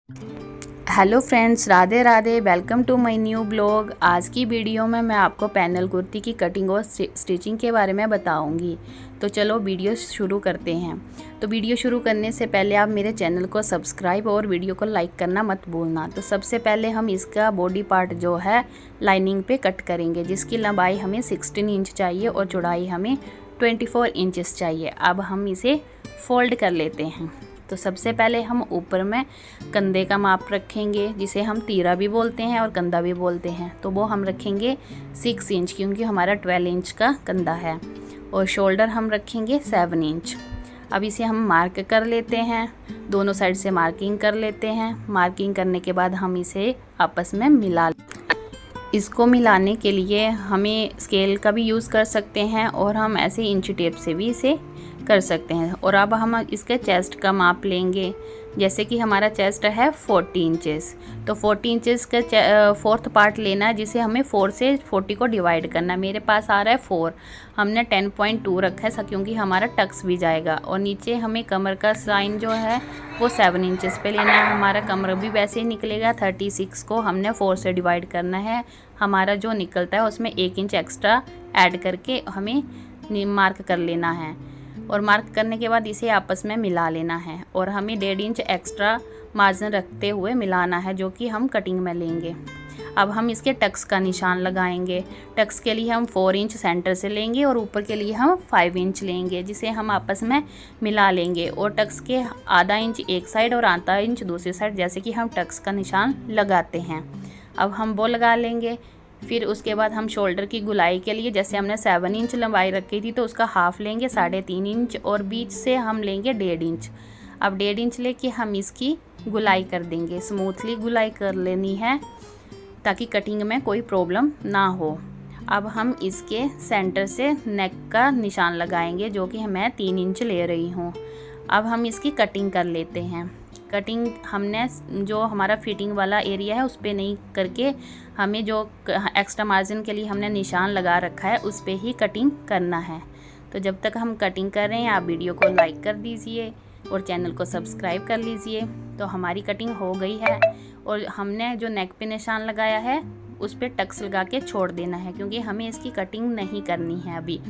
Hello friends, Radhe Radhe. Welcome to my new blog. आज की video में मैं आपको पैनल कुर्ती की कटिंग और स्टिचिंग के बारे में बताऊंगी। तो चलो वीडियो शुरू करते हैं। तो वीडियो शुरू करने से पहले आप मेरे चैनल को सब्सक्राइब और वीडियो को लाइक करना मत भूलना। तो सबसे पहले हम इसका बॉडी पार्ट जो है लाइनिंग पे कट करेंगे, जिसकी लंबाई हमें 16 इंच चाहिए और चौड़ाई हमें 24 इंचेस चाहिए। अब हम इसे फोल्ड कर लेते हैं। तो सबसे पहले हम ऊपर में कंधे का माप रखेंगे, जिसे हम तीरा भी बोलते हैं और कंधा भी बोलते हैं। तो वो हम रखेंगे 6 इंच, क्योंकि हमारा 12 इंच का कंधा है। और शोल्डर हम रखेंगे 7 इंच। अब इसे हम मार्क कर लेते हैं, दोनों साइड से मार्किंग कर लेते हैं। मार्किंग करने के बाद हम इसे आपस में मिला इसको मिलाने के लिए हमें स्केल का भी यूज़ कर सकते हैं और हम ऐसे इंची टेप से भी इसे कर सकते हैं। और अब हम इसके चेस्ट का माप लेंगे। जैसे कि हमारा चेस्ट है 40 इंचेस, तो 40 इंचेस का फोर्थ पार्ट लेना है, जिसे हमें 4 से 40 को डिवाइड करना है। मेरे पास आ रहा है 4, हमने 10.2 रखा है क्योंकि हमारा टक्स भी जाएगा। और नीचे हमें कमर का साइन जो है वो 7 इंचेस पे लेना है। हमारा कमर भी वैसे ही निकलेगा। 36 को हमने 4 से डिवाइड करना है। हमारा जो निकलता है उसमें 1 इंच एक्स्ट्रा ऐड करके हमें मार्क कर लेना है। और मार्क करने के बाद इसे आपस में मिला लेना है। और हमें 1.5 इंच एक्स्ट्रा मार्जिन रखते हुए मिलाना है, जो कि हम कटिंग में लेंगे। अब हम इसके टक्स का निशान लगाएंगे। टक्स के लिए हम 4 इंच सेंटर से लेंगे और ऊपर के लिए हम 5 इंच लेंगे, जिसे हम आपस में मिला लेंगे। और टक्स के आधा इंच एक साइड और आधा इंच दूसरी साइड, जैसे कि हम टक्स का निशान लगाते हैं। अब हम वो लगा लेंगे। फिर उसके बाद हम शोल्डर की गुलाई के लिए, जैसे हमने 7 इंच लंबाई रखी थी, तो उसका हाफ लेंगे 3.5 इंच और बीच से हम लेंगे 1.5 इंच। अब 1.5 इंच लेके हम इसकी गुलाई कर देंगे। स्मूथली गुलाई कर लेनी है ताकि कटिंग में कोई प्रॉब्लम ना हो। अब हम इसके सेंटर से नेक का निशान लगाएंगे, जो कि मैं 3 इंच ले रही हूँ। अब हम इसकी कटिंग कर लेते हैं। कटिंग हमने जो हमारा फिटिंग वाला एरिया है उस पर नहीं करके, हमें जो एक्स्ट्रा मार्जिन के लिए हमने निशान लगा रखा है उस पर ही कटिंग करना है। तो जब तक हम कटिंग कर रहे हैं, आप वीडियो को लाइक कर दीजिए और चैनल को सब्सक्राइब कर लीजिए। तो हमारी कटिंग हो गई है। और हमने जो नेक पे निशान लगाया है उस पर टक्स लगा के छोड़ देना है, क्योंकि हमें इसकी कटिंग नहीं करनी है अभी।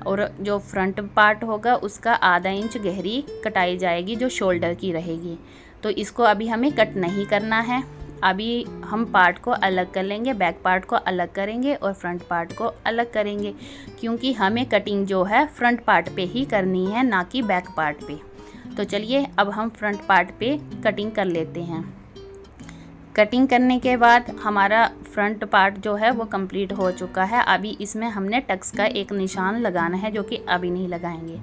और जो फ्रंट पार्ट होगा उसका आधा इंच गहरी कटाई जाएगी, जो शोल्डर की रहेगी। तो इसको अभी हमें कट नहीं करना है। अभी हम पार्ट को अलग कर लेंगे, बैक पार्ट को अलग करेंगे और फ्रंट पार्ट को अलग करेंगे, क्योंकि हमें कटिंग जो है फ्रंट पार्ट पे ही करनी है, ना कि बैक पार्ट पे। तो चलिए अब हम फ्रंट पार्ट पे कटिंग कर लेते हैं। कटिंग करने के बाद हमारा फ्रंट पार्ट जो है वो कंप्लीट हो चुका है। अभी इसमें हमने टक्स का एक निशान लगाना है, जो कि अभी नहीं लगाएंगे।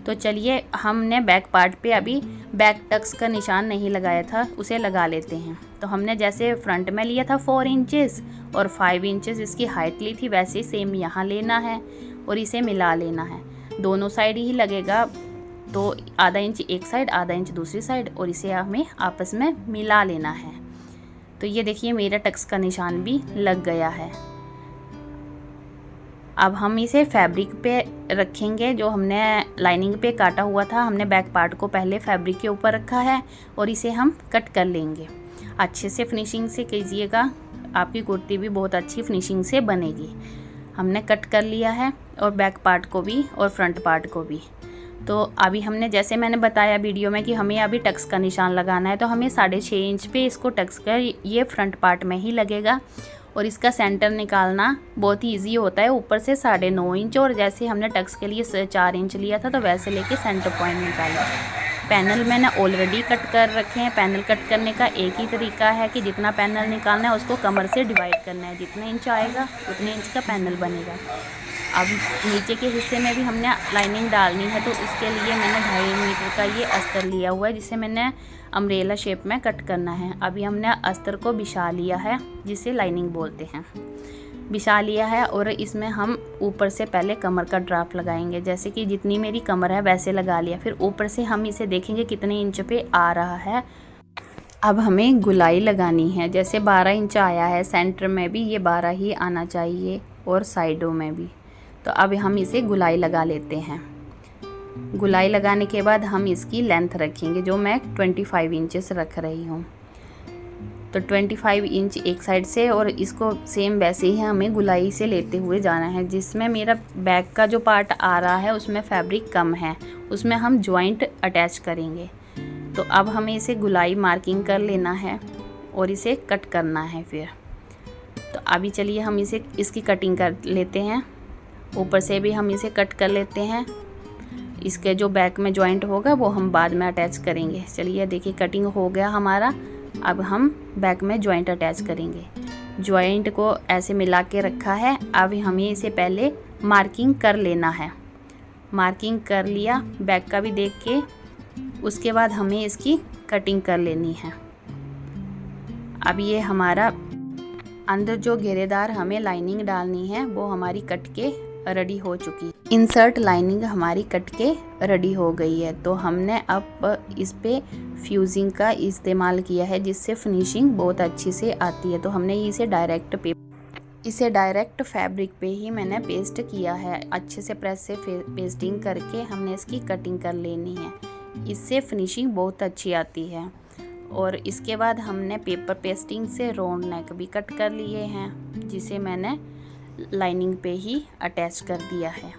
तो चलिए, हमने बैक पार्ट पे अभी बैक टक्स का निशान नहीं लगाया था, उसे लगा लेते हैं। तो हमने जैसे फ्रंट में लिया था 4 इंचेस और 5 इंचेस इसकी हाइट ली थी, वैसे ही सेम यहाँ लेना है और इसे मिला लेना है। दोनों साइड ही लगेगा, तो आधा इंच एक साइड आधा इंच दूसरी साइड, और इसे हमें आपस में मिला लेना है। तो ये देखिए, मेरा टक्स का निशान भी लग गया है। अब हम इसे फैब्रिक पे रखेंगे। जो हमने लाइनिंग पे काटा हुआ था, हमने बैक पार्ट को पहले फैब्रिक के ऊपर रखा है और इसे हम कट कर लेंगे। अच्छे से फिनिशिंग से कीजिएगा, आपकी कुर्ती भी बहुत अच्छी फिनिशिंग से बनेगी। हमने कट कर लिया है, और बैक पार्ट को भी और फ्रंट पार्ट को भी। तो अभी हमने, जैसे मैंने बताया वीडियो में, कि हमें अभी टक्स का निशान लगाना है। तो हमें 6.5 इंच पे इसको टक्स का ये फ्रंट पार्ट में ही लगेगा। और इसका सेंटर निकालना बहुत ही ईजी होता है। ऊपर से 9.5 इंच, और जैसे हमने टक्स के लिए 4 इंच लिया था, तो वैसे लेके सेंटर पॉइंट निकाला। पैनल मैंने ऑलरेडी कट कर रखे हैं। पैनल कट करने का एक ही तरीका है कि जितना पैनल निकालना है उसको कमर से डिवाइड करना है। जितना इंच आएगा उतने इंच का पैनल बनेगा। अब नीचे के हिस्से में भी हमने लाइनिंग डालनी है, तो इसके लिए मैंने 2.5 मीटर का ये अस्तर लिया हुआ है, जिसे मैंने अम्ब्रेला शेप में कट करना है। अभी हमने अस्तर को बिछा लिया है, जिसे लाइनिंग बोलते हैं। बिछा लिया है, और इसमें हम ऊपर से पहले कमर का ड्राफ्ट लगाएंगे। जैसे कि जितनी मेरी कमर है वैसे लगा लिया। फिर ऊपर से हम इसे देखेंगे कितने इंच पे आ रहा है। अब हमें गुलाई लगानी है। जैसे 12 इंच आया है, सेंटर में भी ये 12 ही आना चाहिए और साइडों में भी। तो अब हम इसे गुलाई लगा लेते हैं। गुलाई लगाने के बाद हम इसकी लेंथ रखेंगे, जो मैं 25 इंचेस रख रही हूँ। तो 25 इंच एक साइड से, और इसको सेम वैसे ही हमें गुलाई से लेते हुए जाना है। जिसमें मेरा बैक का जो पार्ट आ रहा है उसमें फैब्रिक कम है, उसमें हम जॉइंट अटैच करेंगे। तो अब हमें इसे गुलाई मार्किंग कर लेना है और इसे कट करना है फिर। तो अभी चलिए हम इसकी कटिंग कर लेते हैं। ऊपर से भी हम इसे कट कर लेते हैं। इसके जो बैक में जॉइंट होगा वो हम बाद में अटैच करेंगे। चलिए देखिए कटिंग हो गया हमारा। अब हम बैक में जॉइंट अटैच करेंगे। जॉइंट को ऐसे मिला के रखा है। अब हमें इसे पहले मार्किंग कर लेना है। मार्किंग कर लिया बैक का भी देख के, उसके बाद हमें इसकी कटिंग कर लेनी है। अब ये हमारा अंदर जो घेरेदार हमें लाइनिंग डालनी है वो हमारी कट के रेडी हो चुकी। इंसर्ट लाइनिंग हमारी कट के रेडी हो गई है। तो हमने अब इस पे फ्यूजिंग का इस्तेमाल किया है, जिससे फिनिशिंग बहुत अच्छी से आती है। तो हमने इसे डायरेक्ट फैब्रिक पे ही मैंने पेस्ट किया है। अच्छे से प्रेस से पेस्टिंग करके हमने इसकी कटिंग कर लेनी है। इससे फिनिशिंग बहुत अच्छी आती है। और इसके बाद हमने पेपर पेस्टिंग से राउंड नेक भी कट कर लिए हैं, जिसे मैंने लाइनिंग पे ही अटैच कर दिया है।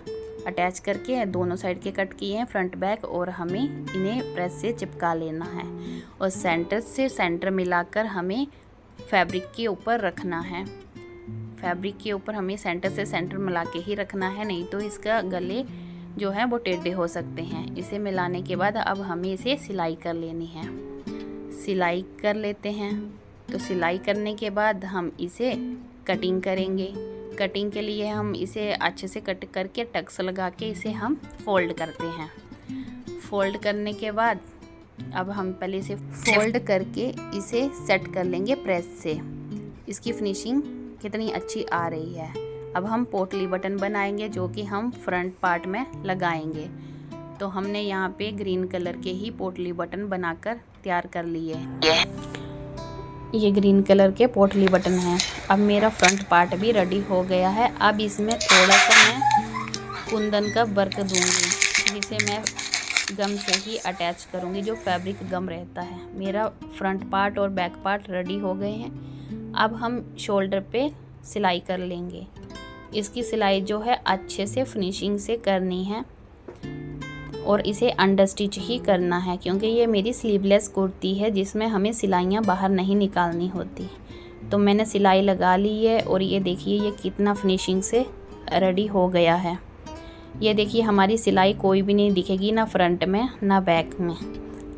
अटैच करके दोनों साइड के कट किए हैं, फ्रंट बैक, और हमें इन्हें प्रेस से चिपका लेना है। और सेंटर से सेंटर मिलाकर हमें फैब्रिक के ऊपर रखना है। फैब्रिक के ऊपर हमें सेंटर से सेंटर मिला के ही रखना है, नहीं तो इसका गले जो है वो टेढ़े हो सकते हैं। इसे मिलाने के बाद अब हमें इसे सिलाई कर लेनी है। सिलाई कर लेते हैं। तो सिलाई करने के बाद हम इसे कटिंग करेंगे। कटिंग के लिए हम इसे अच्छे से कट करके टक्स लगा के इसे हम फोल्ड करते हैं। फोल्ड करने के बाद अब हम पहले इसे फोल्ड करके इसे सेट कर लेंगे प्रेस से। इसकी फिनिशिंग कितनी अच्छी आ रही है। अब हम पोटली बटन बनाएंगे, जो कि हम फ्रंट पार्ट में लगाएंगे। तो हमने यहाँ पे ग्रीन कलर के ही पोटली बटन बनाकर तैयार कर लिए। ये ग्रीन कलर के पोटली बटन हैं। अब मेरा फ्रंट पार्ट भी रेडी हो गया है। अब इसमें थोड़ा सा मैं कुंदन का वर्क दूंगी, जिसे मैं गम से ही अटैच करूंगी, जो फैब्रिक गम रहता है। मेरा फ्रंट पार्ट और बैक पार्ट रेडी हो गए हैं। अब हम शोल्डर पे सिलाई कर लेंगे। इसकी सिलाई जो है अच्छे से फिनिशिंग से करनी है, और इसे अंडर स्टिच ही करना है, क्योंकि ये मेरी स्लीवलेस कुर्ती है जिसमें हमें सिलाइयाँ बाहर नहीं निकालनी होती। तो मैंने सिलाई लगा ली है, और ये देखिए ये कितना फिनिशिंग से रेडी हो गया है। ये देखिए हमारी सिलाई कोई भी नहीं दिखेगी, ना फ्रंट में ना बैक में।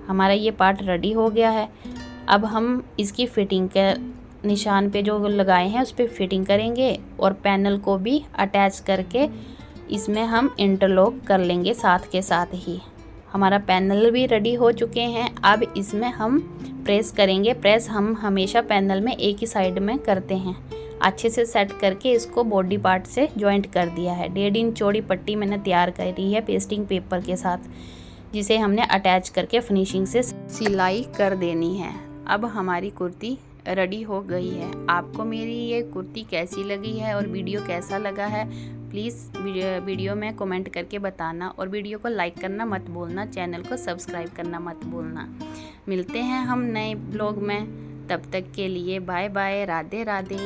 हमारा ये पार्ट रेडी हो गया है। अब हम इसकी फिटिंग के निशान पे जो लगाए हैं उस पर फिटिंग करेंगे, और पैनल को भी अटैच करके इसमें हम इंटरलॉक कर लेंगे साथ के साथ ही। हमारा पैनल भी रेडी हो चुके हैं। अब इसमें हम प्रेस करेंगे। प्रेस हम हमेशा पैनल में एक ही साइड में करते हैं। अच्छे से सेट करके इसको बॉडी पार्ट से जॉइंट कर दिया है। 1.5 इंच चौड़ी पट्टी मैंने तैयार करी है पेस्टिंग पेपर के साथ, जिसे हमने अटैच करके फिनिशिंग से सिलाई कर देनी है। अब हमारी कुर्ती रेडी हो गई है। आपको मेरी ये कुर्ती कैसी लगी है और वीडियो कैसा लगा है, प्लीज़ वीडियो में कमेंट करके बताना, और वीडियो को लाइक करना मत भूलना, चैनल को सब्सक्राइब करना मत भूलना। मिलते हैं हम नए ब्लॉग में, तब तक के लिए बाय बाय, राधे राधे।